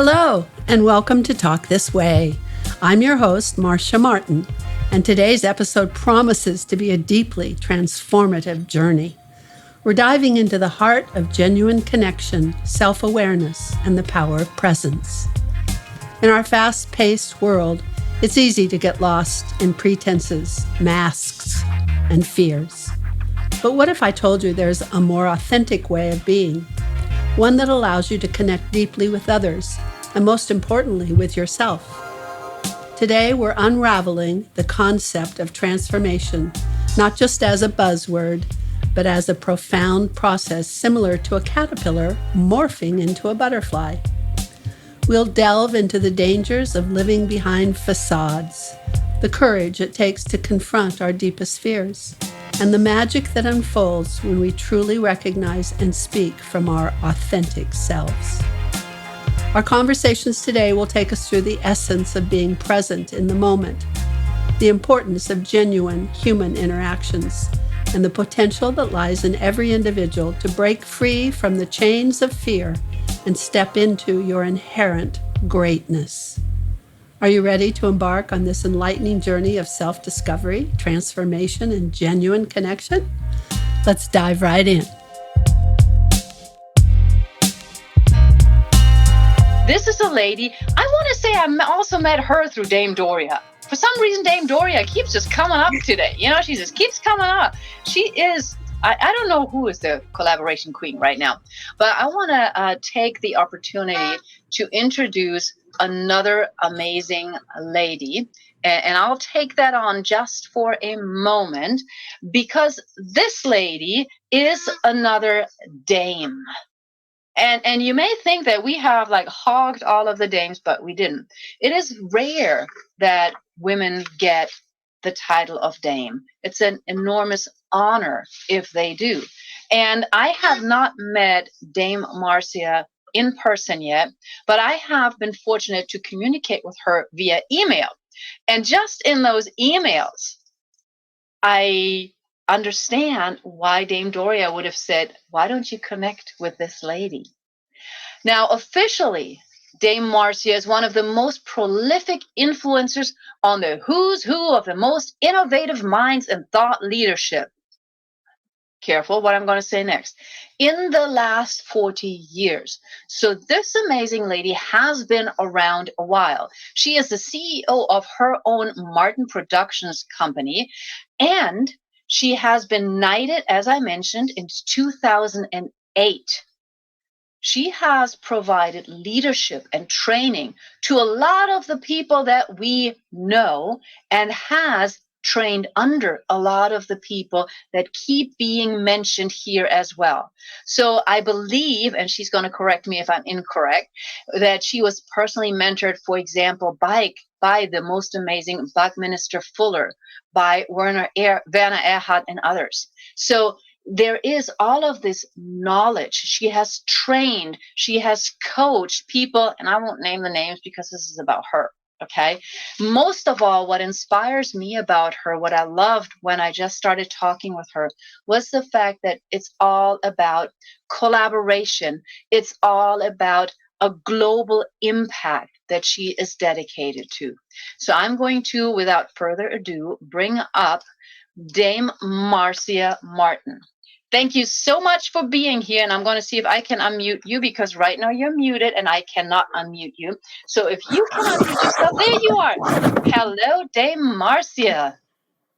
Hello, and welcome to Talk This Way. I'm your host, Marcia Martin, and today's episode promises to be a deeply transformative journey. We're diving into the heart of genuine connection, self-awareness, and the power of presence. In our fast-paced world, it's easy to get lost in pretenses, masks, and fears. But what if I told you there's a more authentic way of being? One that allows you to connect deeply with others, and most importantly, with yourself. Today, we're unraveling the concept of transformation, not just as a buzzword, but as a profound process similar to a caterpillar morphing into a butterfly. We'll delve into the dangers of living behind facades, the courage it takes to confront our deepest fears, and the magic that unfolds when we truly recognize and speak from our authentic selves. Our conversations today will take us through the essence of being present in the moment, the importance of genuine human interactions, and the potential that lies in every individual to break free from the chains of fear and step into your inherent greatness. Are you ready to embark on this enlightening journey of self-discovery, transformation, and genuine connection? Let's dive right in. This is a lady, I want to say I also met her through Dame Doria. For some reason, Dame Doria keeps just coming up today. She just keeps coming up. She is, I don't know who is the collaboration queen right now, but I want to take the opportunity to introduce another amazing lady. And I'll take that on just for a moment, because this lady is another dame. And you may think that we have hogged all of the dames, but we didn't. It is rare that women get the title of dame. It's an enormous honor if they do. And I have not met Dame Marcia in person yet, but I have been fortunate to communicate with her via email. And just in those emails, I understand why Dame Doria would have said, why don't you connect with this lady? Now, officially, Dame Marcia is one of the most prolific influencers on the who's who of the most innovative minds and thought leadership. Careful what I'm going to say next. In the last 40 years. So this amazing lady has been around a while. She is the CEO of her own Martin Productions company, and she has been knighted, as I mentioned, in 2008. She has provided leadership and training to a lot of the people that we know, and has trained under a lot of the people that keep being mentioned here as well. So I believe, and she's going to correct me if I'm incorrect, that she was personally mentored, for example, by the most amazing Buckminster Fuller, by Werner Erhard, and others. So there is all of this knowledge. She has trained, she has coached people, and I won't name the names because this is about her. Okay. Most of all, what inspires me about her, what I loved when I just started talking with her, was the fact that it's all about collaboration. It's all about a global impact that she is dedicated to. So I'm going to, without further ado, bring up Dame Marcia Martin. Thank you so much for being here, and I'm going to see if I can unmute you, because right now you're muted and I cannot unmute you. So if you can unmute yourself, there you are. Hello, Dame Marcia.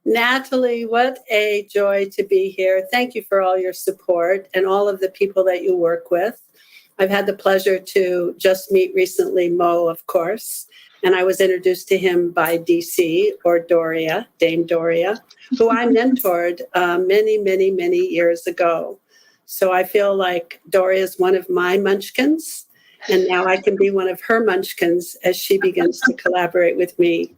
Natalie, what a joy to be here. Thank you for all your support and all of the people that you work with. I've had the pleasure to just meet recently Mo, of course, and I was introduced to him by DC, or Doria, Dame Doria, who I mentored many, many, many years ago. So I feel like Doria is one of my munchkins, and now I can be one of her munchkins as she begins to collaborate with me.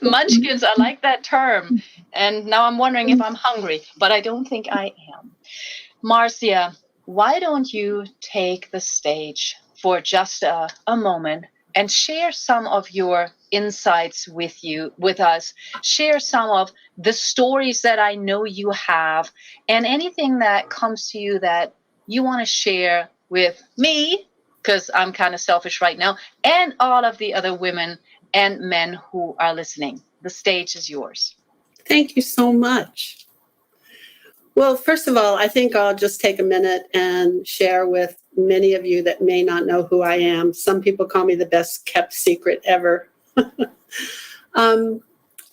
Munchkins, I like that term. And now I'm wondering if I'm hungry, but I don't think I am. Marcia, why don't you take the stage for just a moment and share some of your insights with us. Share some of the stories that I know you have, and anything that comes to you that you want to share with me because I'm kind of selfish right now, and all of the other women and men who are listening. The stage is yours. Thank you so much. Well, first of all, I think I'll just take a minute and share with many of you that may not know who I am. Some people call me the best kept secret ever.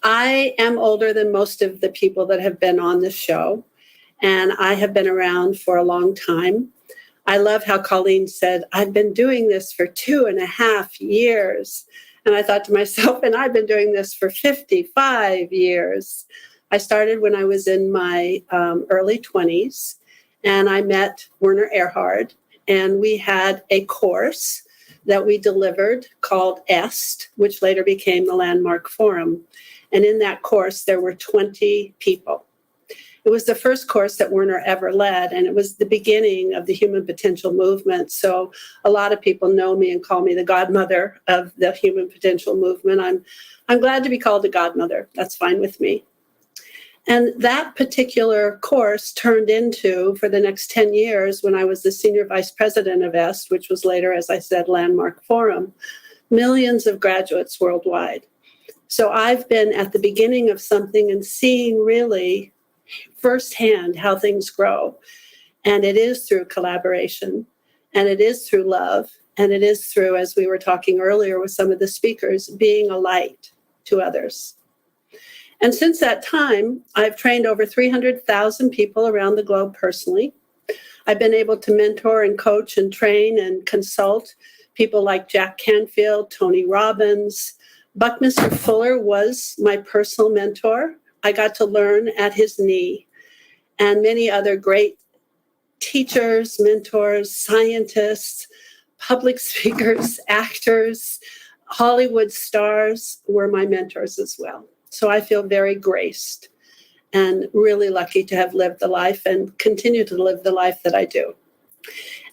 I am older than most of the people that have been on the show, and I have been around for a long time. I love how Colleen said, I've been doing this for 2.5 years. And I thought to myself, and I've been doing this for 55 years. I started when I was in my early 20s, and I met Werner Erhard, and we had a course that we delivered called EST, which later became the Landmark Forum. And in that course, there were 20 people. It was the first course that Werner ever led, and it was the beginning of the human potential movement. So a lot of people know me and call me the godmother of the human potential movement. I'm glad to be called a godmother. That's fine with me. And that particular course turned into, for the next 10 years, when I was the senior vice president of EST, which was later, as I said, Landmark Forum, millions of graduates worldwide. So I've been at the beginning of something and seeing really firsthand how things grow. And it is through collaboration, and it is through love, and it is through, as we were talking earlier with some of the speakers, being a light to others. And since that time, I've trained over 300,000 people around the globe personally. I've been able to mentor and coach and train and consult people like Jack Canfield, Tony Robbins. Buckminster Fuller was my personal mentor. I got to learn at his knee, and many other great teachers, mentors, scientists, public speakers, actors, Hollywood stars were my mentors as well. So I feel very graced and really lucky to have lived the life and continue to live the life that I do.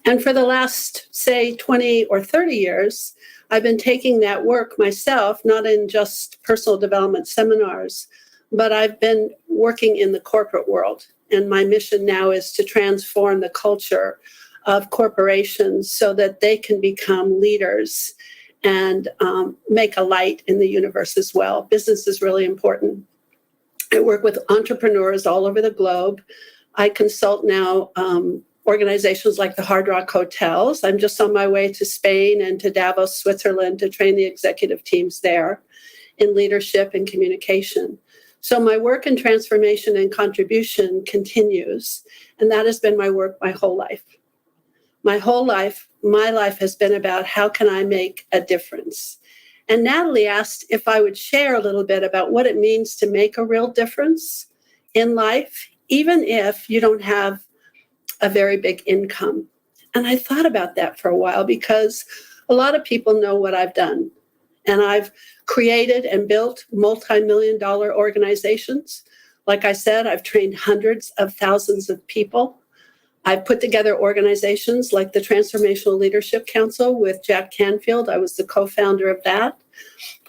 And for the last, say, 20 or 30 years, I've been taking that work myself, not in just personal development seminars, but I've been working in the corporate world. And my mission now is to transform the culture of corporations so that they can become leaders and make a light in the universe as well. Business is really important. I work with entrepreneurs all over the globe. I consult now organizations like the Hard Rock Hotels. I'm just on my way to Spain and to Davos, Switzerland, to train the executive teams there in leadership and communication. So my work in transformation and contribution continues, and that has been my work my whole life. My life has been about how can I make a difference. And Natalie asked if I would share a little bit about what it means to make a real difference in life, even if you don't have a very big income. And I thought about that for a while because a lot of people know what I've done. And I've created and built multi-million-dollar organizations. Like I said, I've trained hundreds of thousands of people. I've put together organizations like the Transformational Leadership Council with Jack Canfield. I was the co-founder of that.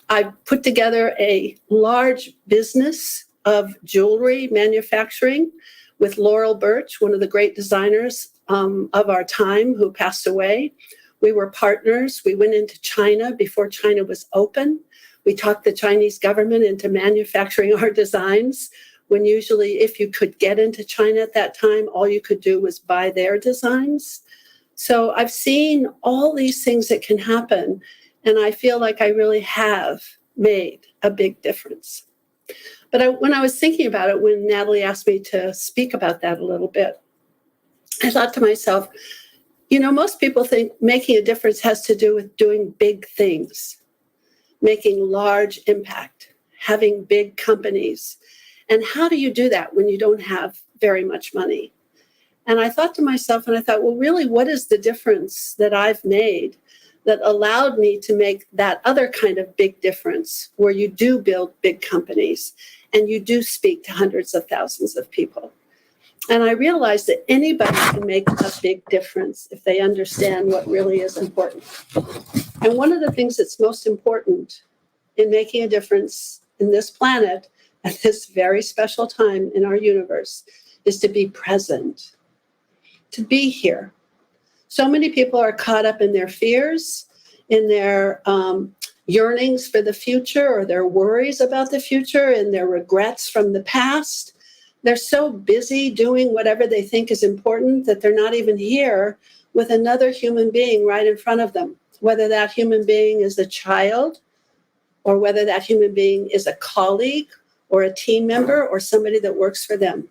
I've put together a large business of jewelry manufacturing with Laurel Birch, one of the great designers of our time who passed away. We were partners. We went into China before China was open. We talked the Chinese government into manufacturing our designs, when usually if you could get into China at that time, all you could do was buy their designs. So I've seen all these things that can happen, and I feel like I really have made a big difference. But when I was thinking about it, when Natalie asked me to speak about that a little bit, I thought to myself, you know, most people think making a difference has to do with doing big things, making large impact, having big companies. And how do you do that when you don't have very much money? And I thought to myself, and I thought, well, really, what is the difference that I've made that allowed me to make that other kind of big difference where you do build big companies and you do speak to hundreds of thousands of people? And I realized that anybody can make a big difference if they understand what really is important. And one of the things that's most important in making a difference in this planet at this very special time in our universe is to be present, to be here, So many people are caught up in their fears, in their yearnings for the future, or their worries about the future, and their regrets from the past. They're so busy doing whatever they think is important that they're not even here with another human being right in front of them, whether that human being is a child, or whether that human being is a colleague or a team member or somebody that works for them.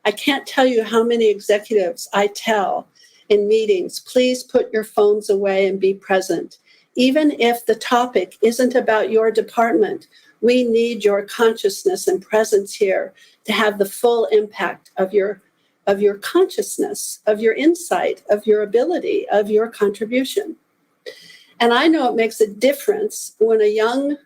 I can't tell you how many executives I tell in meetings, please put your phones away and be present. Even if the topic isn't about your department, we need your consciousness and presence here to have the full impact of your consciousness, of your insight, of your ability, of your contribution. And I know it makes a difference when a young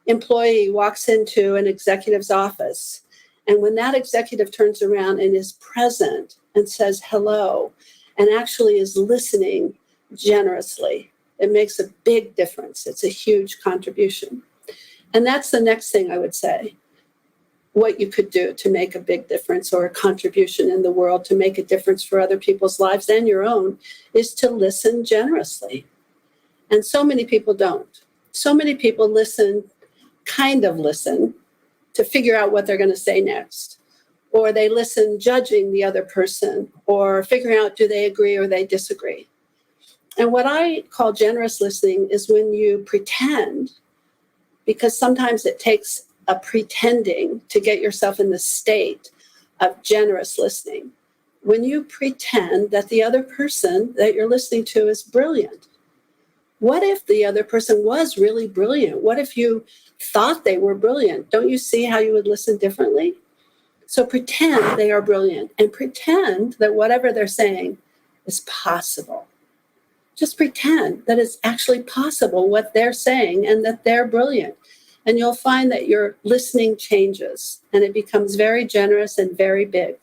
employee walks into an executive's office, and when that executive turns around and is present and says hello and actually is listening generously. It makes a big difference. It's a huge contribution. And that's the next thing I would say. What you could do to make a big difference or a contribution in the world, to make a difference for other people's lives and your own, is to listen generously. And so many people don't. So many people listen to figure out what they're going to say next. Or they listen judging the other person, or figuring out, do they agree or they disagree? And what I call generous listening is when you pretend, because sometimes it takes a pretending to get yourself in the state of generous listening. When you pretend that the other person that you're listening to is brilliant. What if the other person was really brilliant? What if you thought they were brilliant? Don't you see how you would listen differently? So pretend they are brilliant, and pretend that whatever they're saying is possible. Just pretend that it's actually possible what they're saying and that they're brilliant. And you'll find that your listening changes and it becomes very generous and very big.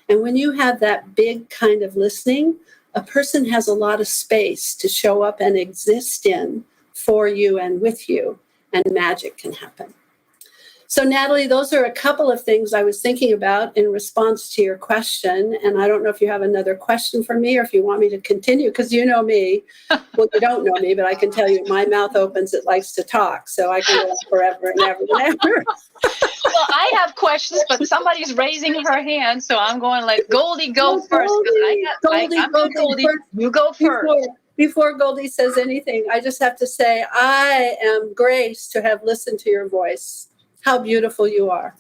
And when you have that big kind of listening, a person has a lot of space to show up and exist in for you and with you, and magic can happen. So, Natalie, those are a couple of things I was thinking about in response to your question. And I don't know if you have another question for me or if you want me to continue, because you know me. Well, you don't know me, but I can tell you my mouth opens, it likes to talk. So I can go on forever and ever and ever. Well, I have questions, but somebody's raising her hand. So I'm going to let Goldie go first. Goldie, you go first. Before Goldie says anything, I just have to say, I am graced to have listened to your voice. How beautiful you are.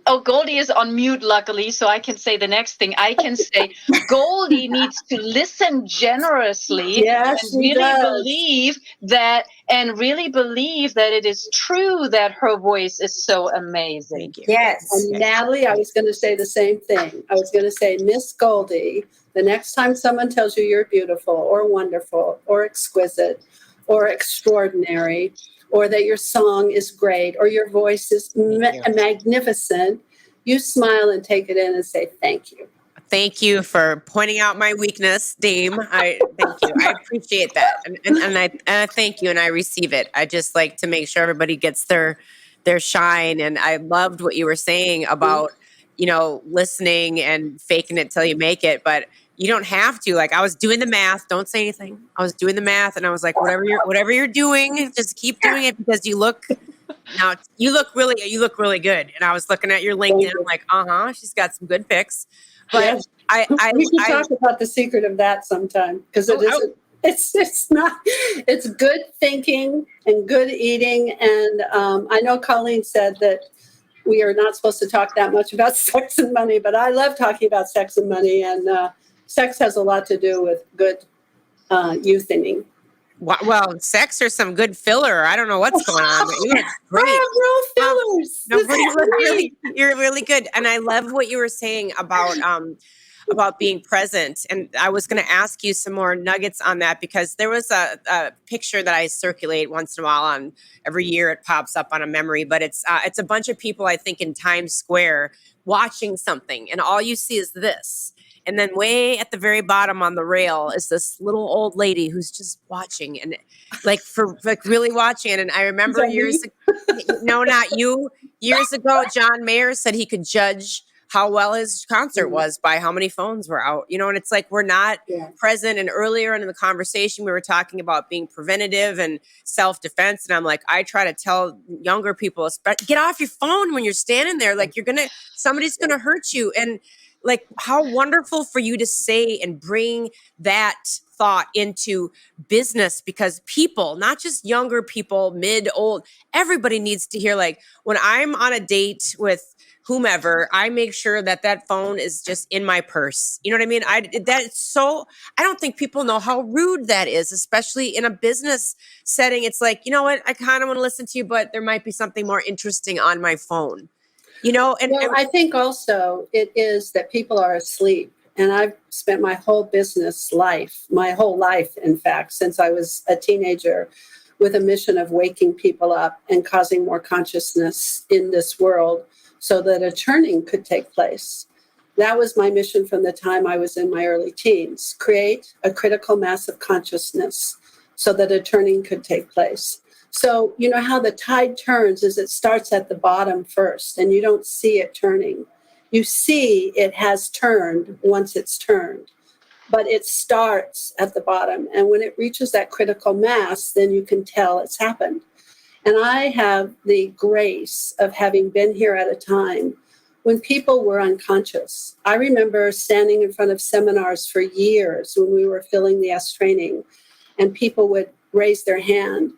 Oh, Goldie is on mute, luckily, so I can say the next thing. I can say Goldie needs to listen generously, yes, and really believe that it is true that her voice is so amazing. Thank you. Yes. And Natalie, I was going to say the same thing. I was going to say, Miss Goldie, the next time someone tells you you're beautiful or wonderful or exquisite or extraordinary, or that your song is great, or your voice is magnificent, you smile and take it in and say, thank you. Thank you for pointing out my weakness, Dame. Thank you. I appreciate that. And I thank you, and I receive it. I just like to make sure everybody gets their shine. And I loved what you were saying about, listening and faking it till you make it. But you don't have to. Like, I was doing the math. Don't say anything. I was doing the math, and I was like, whatever you're doing, just keep doing it, because you look really good. And I was looking at your LinkedIn. I'm like, she's got some good pics. But yes. We should talk about the secret of that sometime, because it's good thinking and good eating. And I know Colleen said that we are not supposed to talk that much about sex and money, but I love talking about sex and money, and sex has a lot to do with good youthening. Well, sex or some good filler. I don't know what's going on, but you look great. I have real fillers. No, but you're really good. And I love what you were saying about being present. And I was going to ask you some more nuggets on that, because there was a picture that I circulate once in a while on every year. It pops up on a memory, but it's a bunch of people, I think, in Times Square watching something, and all you see is this. And then way at the very bottom on the rail is this little old lady who's just watching, and really watching it. And I remember years ago, no, not you. Years ago, John Mayer said he could judge how well his concert was by how many phones were out, and it's like we're not present. And earlier in the conversation, we were talking about being preventative and self-defense. And I'm like, I try to tell younger people, get off your phone when you're standing there. Like somebody's going to hurt you. And like, how wonderful for you to say and bring that thought into business, because people, not just younger people, mid, old, everybody needs to hear, like, when I'm on a date with whomever, I make sure that phone is just in my purse. You know what I mean? I don't think people know how rude that is, especially in a business setting. It's like, you know what? I kind of want to listen to you, but there might be something more interesting on my phone, and I think also it is that people are asleep. And I've spent my whole life, in fact, since I was a teenager, with a mission of waking people up and causing more consciousness in this world so that a turning could take place. That was my mission from the time I was in my early teens: create a critical mass of consciousness so that a turning could take place. So, you know how the tide turns is it starts at the bottom first, and you don't see it turning. You see it has turned once it's turned, but it starts at the bottom. And when it reaches that critical mass, then you can tell it's happened. And I have the grace of having been here at a time when people were unconscious. I remember standing in front of seminars for years when we were filling the S training, and people would raise their hand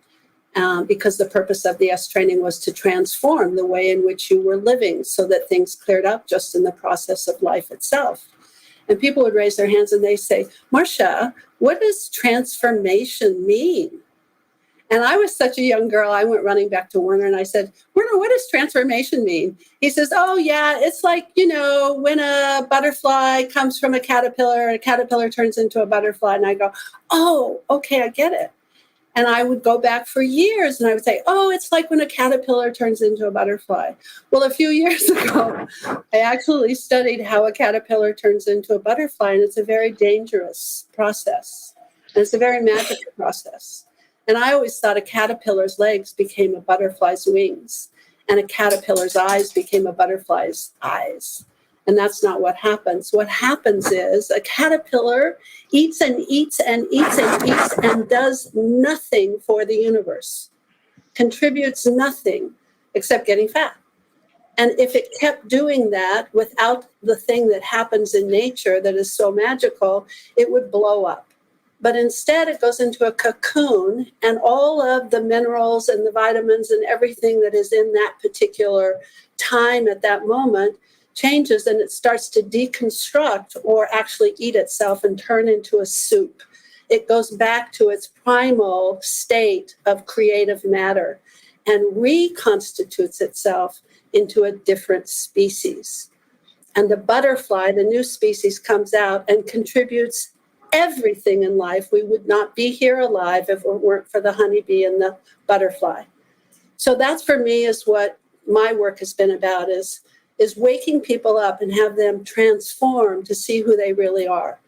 because the purpose of the S training was to transform the way in which you were living so that things cleared up just in the process of life itself. And people would raise their hands and they say, Marcia, what does transformation mean? And I was such a young girl, I went running back to Werner and I said, Werner, what does transformation mean? He says, oh, yeah, it's like, when a butterfly comes from a caterpillar turns into a butterfly. And I go, oh, okay, I get it. And I would go back for years and I would say, oh, it's like when a caterpillar turns into a butterfly. Well, a few years ago, I actually studied how a caterpillar turns into a butterfly, and it's a very dangerous process. And it's a very magical process. And I always thought a caterpillar's legs became a butterfly's wings, and a caterpillar's eyes became a butterfly's eyes. And that's not what happens. What happens is a caterpillar eats and eats and eats and eats and does nothing for the universe, contributes nothing except getting fat. And if it kept doing that without the thing that happens in nature that is so magical, it would blow up. But instead, it goes into a cocoon, and all of the minerals and the vitamins and everything that is in that particular time at that moment changes, and it starts to deconstruct or actually eat itself and turn into a soup. It goes back to its primal state of creative matter and reconstitutes itself into a different species. And the butterfly, the new species, comes out and contributes everything in life. We would not be here alive if it weren't for the honeybee and the butterfly. So that's, for me, is what my work has been about, is waking people up and have them transform to see who they really are,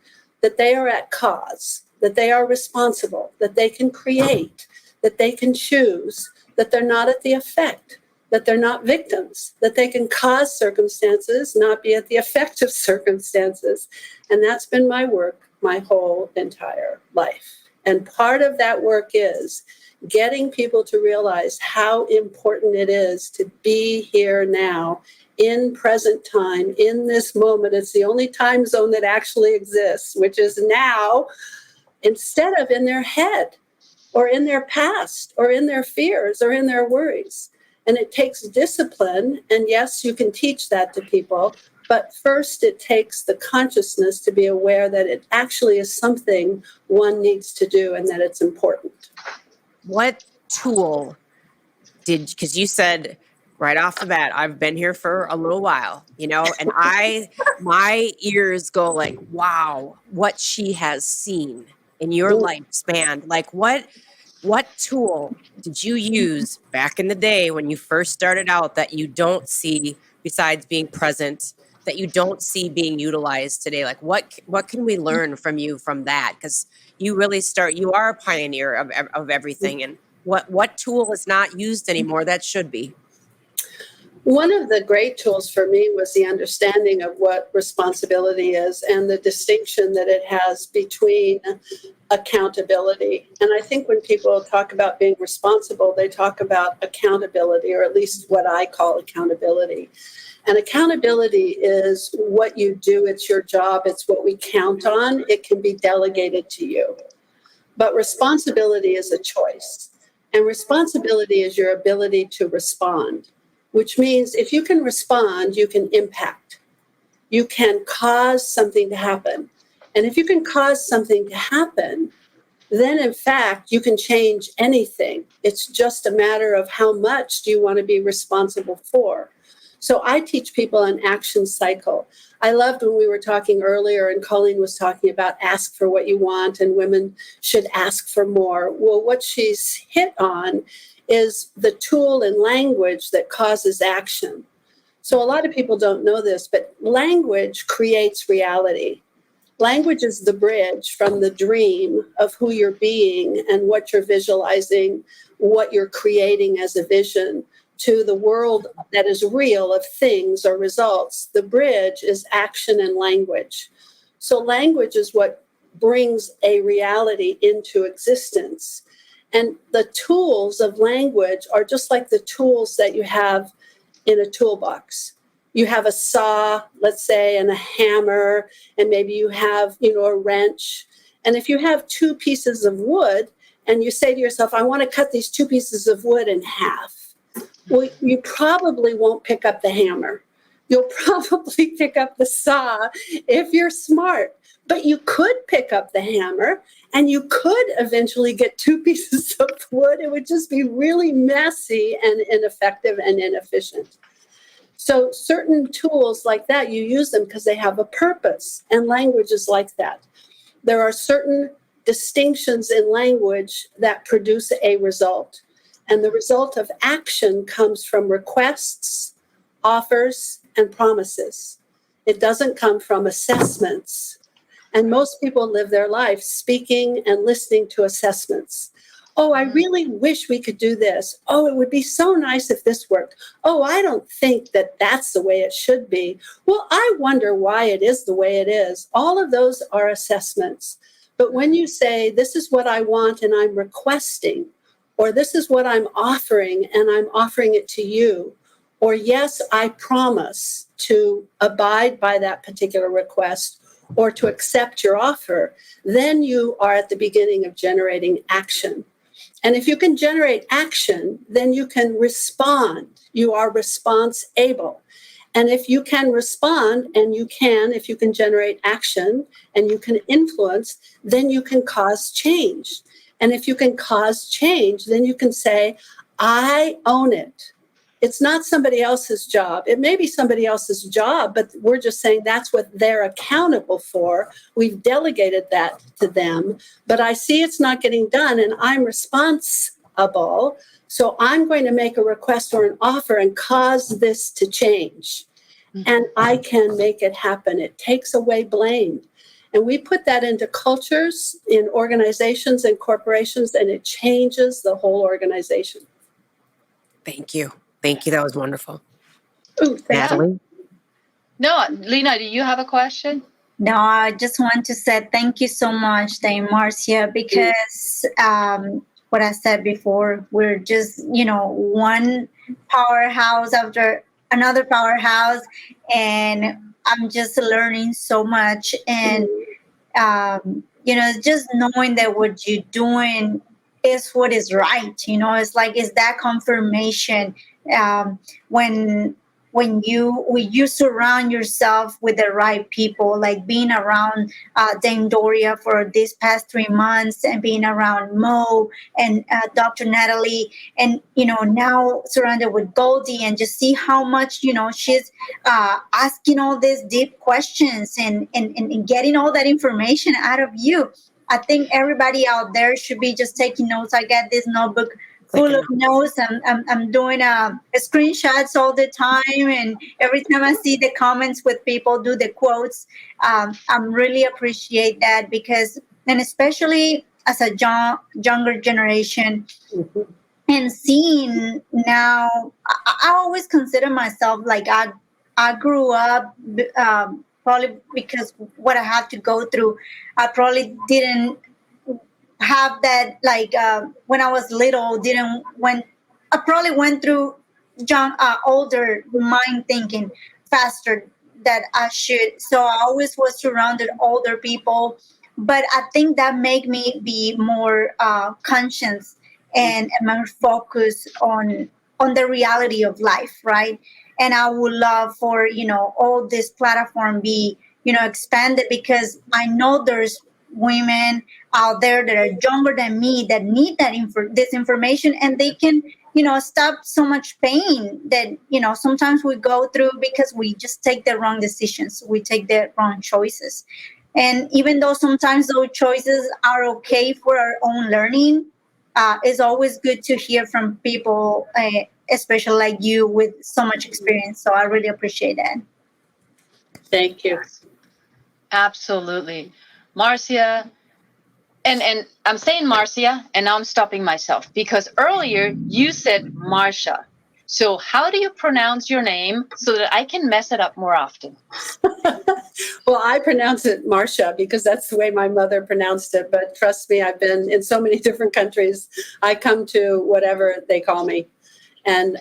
that they are at cause, that they are responsible, that they can create, that they can choose, that they're not at the effect, that they're not victims, that they can cause circumstances, not be at the effect of circumstances. And that's been my work my whole entire life. And part of that work is getting people to realize how important it is to be here now, in present time, in this moment. It's the only time zone that actually exists, which is now, instead of in their head or in their past or in their fears or in their worries. And it takes discipline. And yes, you can teach that to people. But first, it takes the consciousness to be aware that it actually is something one needs to do and that it's important. What tool because you said right off the bat, I've been here for a little while, and my ears go like, wow, what she has seen in your lifespan. Like, what tool did you use back in the day when you first started out that you don't see, besides being present, that you don't see being utilized today? Like, what can we learn from you from that? Because you really you are a pioneer of everything. And what tool is not used anymore that should be? One of the great tools for me was the understanding of what responsibility is and the distinction that it has between accountability. And I think when people talk about being responsible, they talk about accountability, or at least what I call accountability. And accountability is what you do, it's your job, it's what we count on, it can be delegated to you. But responsibility is a choice. And responsibility is your ability to respond, which means if you can respond, you can impact. You can cause something to happen. And if you can cause something to happen, then in fact, you can change anything. It's just a matter of how much do you want to be responsible for. So I teach people an action cycle. I loved when we were talking earlier and Colleen was talking about ask for what you want and women should ask for more. Well, what she's hit on is the tool and language that causes action. So a lot of people don't know this, but language creates reality. Language is the bridge from the dream of who you're being and what you're visualizing, what you're creating as a vision, to the world that is real of things or results. The bridge is action and language. So language is what brings a reality into existence. And the tools of language are just like the tools that you have in a toolbox. You have a saw, let's say, and a hammer, and maybe you have, a wrench. And if you have two pieces of wood and you say to yourself, I want to cut these two pieces of wood in half, well, you probably won't pick up the hammer. You'll probably pick up the saw if you're smart. But you could pick up the hammer and you could eventually get two pieces of wood. It would just be really messy and ineffective and inefficient. So certain tools like that, you use them because they have a purpose, and language is like that. There are certain distinctions in language that produce a result. And the result of action comes from requests, offers, and promises. It doesn't come from assessments. And most people live their life speaking and listening to assessments. Oh, I really wish we could do this. Oh, it would be so nice if this worked. Oh, I don't think that that's the way it should be. Well, I wonder why it is the way it is. All of those are assessments. But when you say, this is what I want and I'm requesting, or this is what I'm offering and I'm offering it to you, or yes, I promise to abide by that particular request or to accept your offer, then you are at the beginning of generating action. And if you can generate action, then you can respond. You are response able. And if you can respond, and if you can generate action and you can influence, then you can cause change. And if you can cause change, then you can say, I own it. It's not somebody else's job. It may be somebody else's job, but we're just saying that's what they're accountable for. We've delegated that to them, but I see it's not getting done and I'm responsible. So I'm going to make a request or an offer and cause this to change. And I can make it happen. It takes away blame. And we put that into cultures, in organizations and corporations, and it changes the whole organization. Thank you. Thank you. That was wonderful. Ooh, Natalie? No, Lena, do you have a question? No, I just want to say thank you so much, Dame Marcia, because what I said before, we're just, one powerhouse after another powerhouse, and I'm just learning so much. And, just knowing that what you're doing is what is right, it's like, it's that confirmation when you surround yourself with the right people, like being around Dame Doria for these past 3 months, and being around Mo and Dr. Natalie, and now surrounded with Goldie, and just see how much she's asking all these deep questions and getting all that information out of you. I think everybody out there should be just taking notes. I got this notebook full of notes. I'm doing screenshots all the time, and every time I see the comments with people do the quotes, I really appreciate that, because, and especially as a younger generation, and seeing now, I always consider myself like I grew up, probably because what I had to go through. I probably didn't have that, like, when I was little, didn't when I probably went through young, older mind thinking faster that I should. So I always was surrounded older people, but I think that made me be more conscious and more focused on the reality of life, right? And I would love for, all this platform be, expanded, because I know there's women out there that are younger than me that need this information, and they can, stop so much pain that, sometimes we go through because we just take the wrong decisions, we take the wrong choices. And even though sometimes those choices are okay for our own learning, it's always good to hear from people, especially like you with so much experience. So I really appreciate that. Thank you. Absolutely. Marcia, and I'm saying Marcia, and now I'm stopping myself because earlier you said Marcia. So how do you pronounce your name so that I can mess it up more often? Well, I pronounce it Marcia because that's the way my mother pronounced it. But trust me, I've been in so many different countries. I come to whatever they call me. And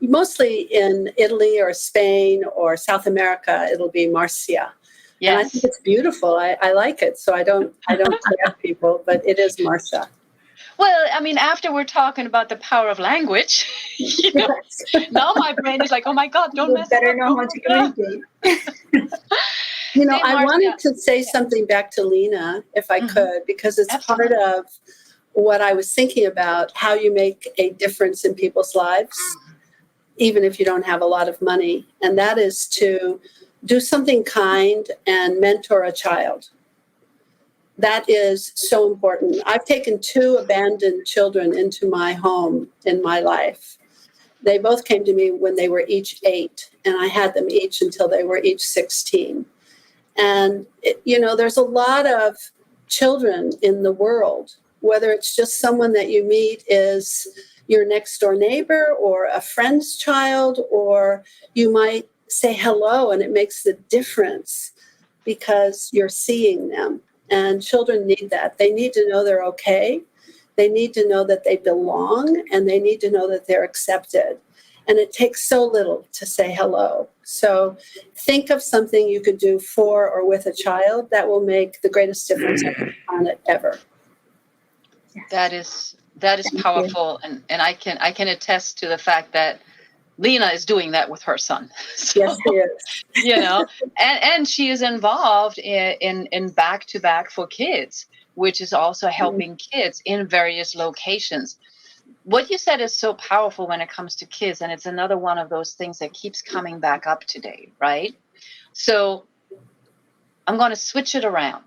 mostly in Italy or Spain or South America, it'll be Marcia. Yes. And I think it's beautiful. I like it. So I don't correct people, but it is Marcia. Well, I mean, after we're talking about the power of language, now my brain is like, oh my God, don't mess better it up. know how to communicate. I wanted to say something back to Lena, if I could, because it's part of what I was thinking about, how you make a difference in people's lives, even if you don't have a lot of money. And that is to do something kind and mentor a child. That is so important. I've taken 2 abandoned children into my home in my life. They both came to me when they were each 8, and I had them each until they were each 16. And, there's a lot of children in the world, whether it's just someone that you meet is your next door neighbor or a friend's child, or you might say hello and it makes the difference because you're seeing them. And children need that. They need to know they're okay. They need to know that they belong, and they need to know that they're accepted. And it takes so little to say hello. So think of something you could do for or with a child that will make the greatest difference on the planet ever. That is powerful, and I can attest to the fact that Lena is doing that with her son. So, yes, she is. And she is involved in Back to Back for Kids, which is also helping kids in various locations. What you said is so powerful when it comes to kids, and it's another one of those things that keeps coming back up today, right? So I'm going to switch it around.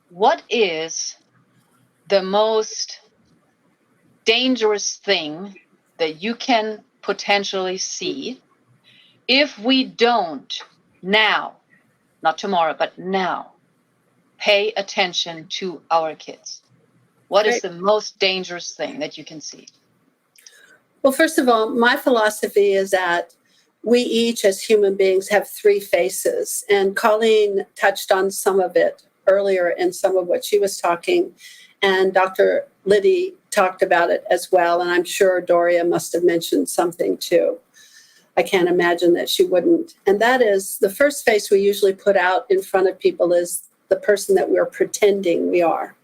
What is the most dangerous thing that you can potentially see if we don't now, not tomorrow, but now, pay attention to our kids? What is the most dangerous thing that you can see? Well, first of all, my philosophy is that we each as human beings have 3 faces. And Colleen touched on some of it earlier in some of what she was talking. And Dr. Liddy talked about it as well. And I'm sure Doria must have mentioned something too. I can't imagine that she wouldn't. And that is the first face we usually put out in front of people is the person that we're pretending we are.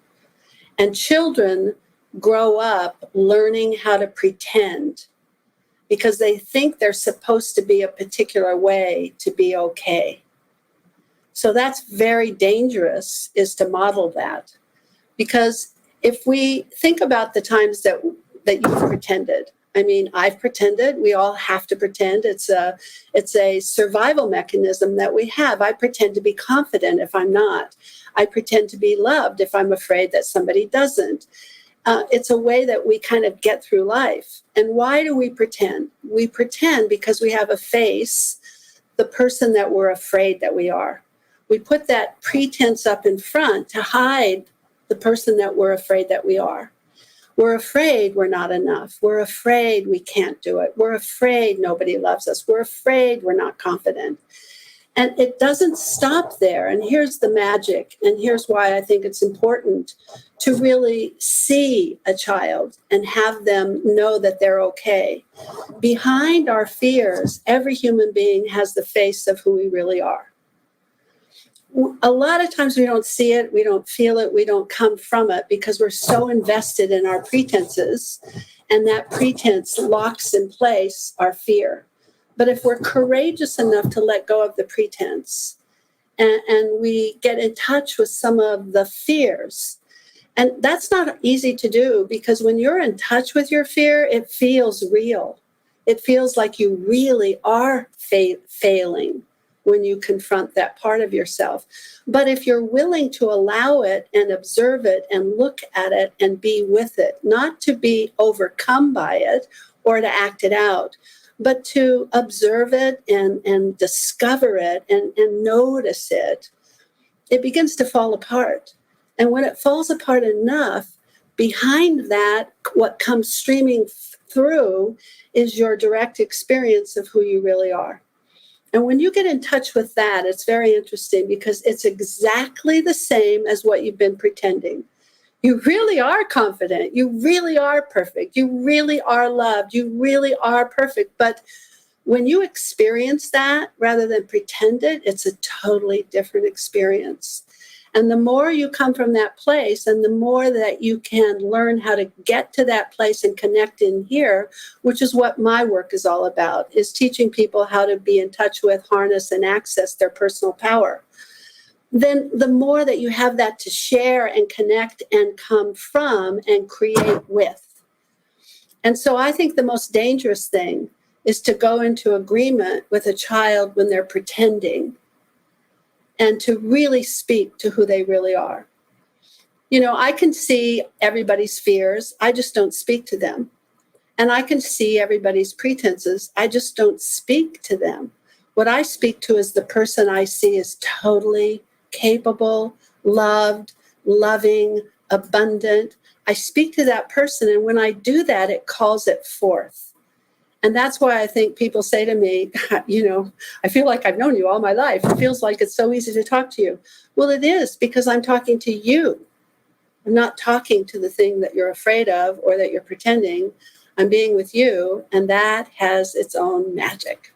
And children grow up learning how to pretend because they think they're supposed to be a particular way to be okay. So that's very dangerous, is to model that. Because if we think about the times that you've pretended, I mean, I've pretended, we all have to pretend. It's a survival mechanism that we have. I pretend to be confident if I'm not. I pretend to be loved if I'm afraid that somebody doesn't. It's a way that we kind of get through life. And why do we pretend? We pretend because we have a face, the person that we're afraid that we are. We put that pretense up in front to hide the person that we're afraid that we are. We're afraid we're not enough. We're afraid we can't do it. We're afraid nobody loves us. We're afraid we're not confident. And it doesn't stop there. And here's the magic. And here's why I think it's important to really see a child and have them know that they're okay. Behind our fears, every human being has the face of who we really are. A lot of times we don't see it, we don't feel it, we don't come from it because we're so invested in our pretenses, and that pretense locks in place our fear. But if we're courageous enough to let go of the pretense and we get in touch with some of the fears, and that's not easy to do because when you're in touch with your fear, it feels real. It feels like you really are failing when you confront that part of yourself. But if you're willing to allow it and observe it and look at it and be with it, not to be overcome by it or to act it out, but to observe it and discover it and notice it, it begins to fall apart. And when it falls apart enough, behind that, what comes streaming through is your direct experience of who you really are. And when you get in touch with that, it's very interesting because it's exactly the same as what you've been pretending. You really are confident. You really are perfect. You really are loved. You really are perfect. But when you experience that rather than pretend it, it's a totally different experience. And the more you come from that place and the more that you can learn how to get to that place and connect in here, which is what my work is all about, is teaching people how to be in touch with, harness, and access their personal power. Then the more that you have that to share and connect and come from and create with. And so I think the most dangerous thing is to go into agreement with a child when they're pretending and to really speak to who they really are. You know, I can see everybody's fears. I just don't speak to them. And I can see everybody's pretenses. I just don't speak to them. What I speak to is the person I see is totally capable, loved, loving, abundant. I speak to that person. And when I do that, it calls it forth. And that's why I think people say to me, you know, I feel like I've known you all my life. It feels like it's so easy to talk to you. Well, it is because I'm talking to you. I'm not talking to the thing that you're afraid of or that you're pretending. I'm being with you, and that has its own magic.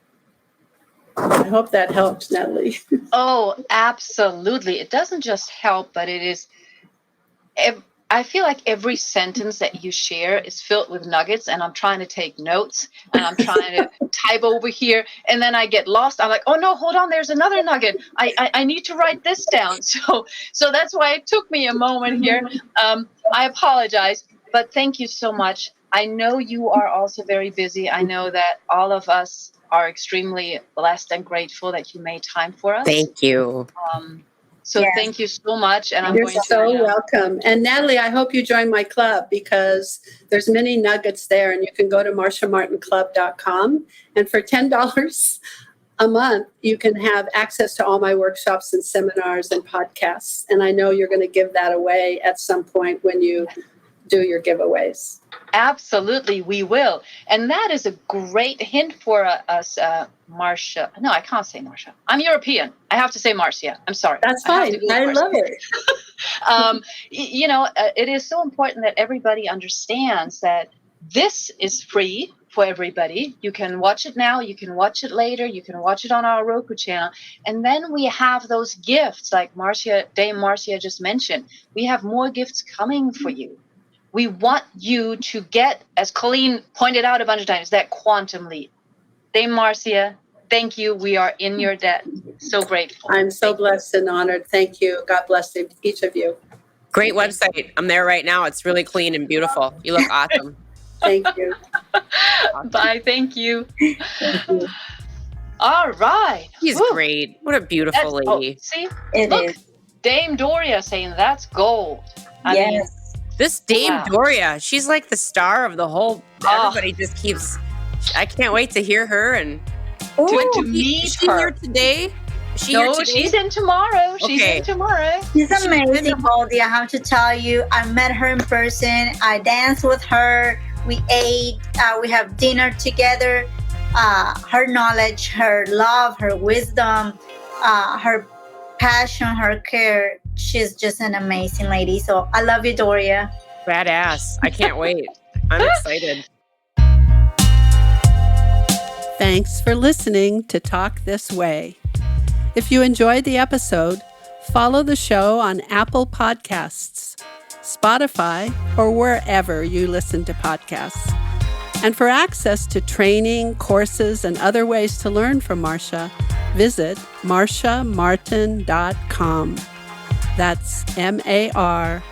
I hope that helped, Natalie. Oh, absolutely. It doesn't just help, but it is. I feel like every sentence that you share is filled with nuggets, and I'm trying to take notes and I'm trying to type over here, and then I get lost. I'm like, oh no, hold on, there's another nugget. I need to write this down. So that's why it took me a moment here. I apologize, but thank you so much. I know you are also very busy. I know that all of us are extremely blessed and grateful that you made time for us. Thank you. So Yes. thank you so much. And I'm You're going so to welcome. And Natalie, I hope you join my club because there's many nuggets there, and you can go to marciamartinclub.com. And for $10 a month, you can have access to all my workshops and seminars and podcasts. And I know you're going to give that away at some point when you do your giveaways. Absolutely, we will. And that is a great hint for us, Marcia. No, I can't say Marcia. I'm European. I have to say Marcia. I'm sorry. That's fine. I love it. It is so important that everybody understands that this is free for everybody. You can watch it now. You can watch it later. You can watch it on our Roku channel. And then we have those gifts like Dame Marcia just mentioned. We have more gifts coming for you. We want you to get, as Colleen pointed out a bunch of times, that quantum leap. Dame Marcia, thank you. We are in your debt. So grateful. I'm so blessed and honored. Thank you. God bless each of you. Great website. I'm there right now. It's really clean and beautiful. You look awesome. Thank you. Bye. Thank you. Thank you. All right. She's Woo. great. What a beautiful lady. See? It Look, is. Dame Doria saying that's gold. I mean, Yes. This Dame Wow. Doria, she's like the star of the whole. Oh. Everybody just keeps. I can't wait to hear her and to meet is she her. here today. She No, here today? she's in tomorrow. She's Okay. in tomorrow. She's amazing, Goldie. I have to tell you, I met her in person. I danced with her. We ate. We have dinner together. Her knowledge, her love, her wisdom, her passion, her care. She's just an amazing lady. So I love you, Doria. Badass. I can't wait. I'm excited. Thanks for listening to Talk This Way. If you enjoyed the episode, follow the show on Apple Podcasts, Spotify, or wherever you listen to podcasts. And for access to training, courses, and other ways to learn from Marcia, visit marciamartin.com. That's MARCIA.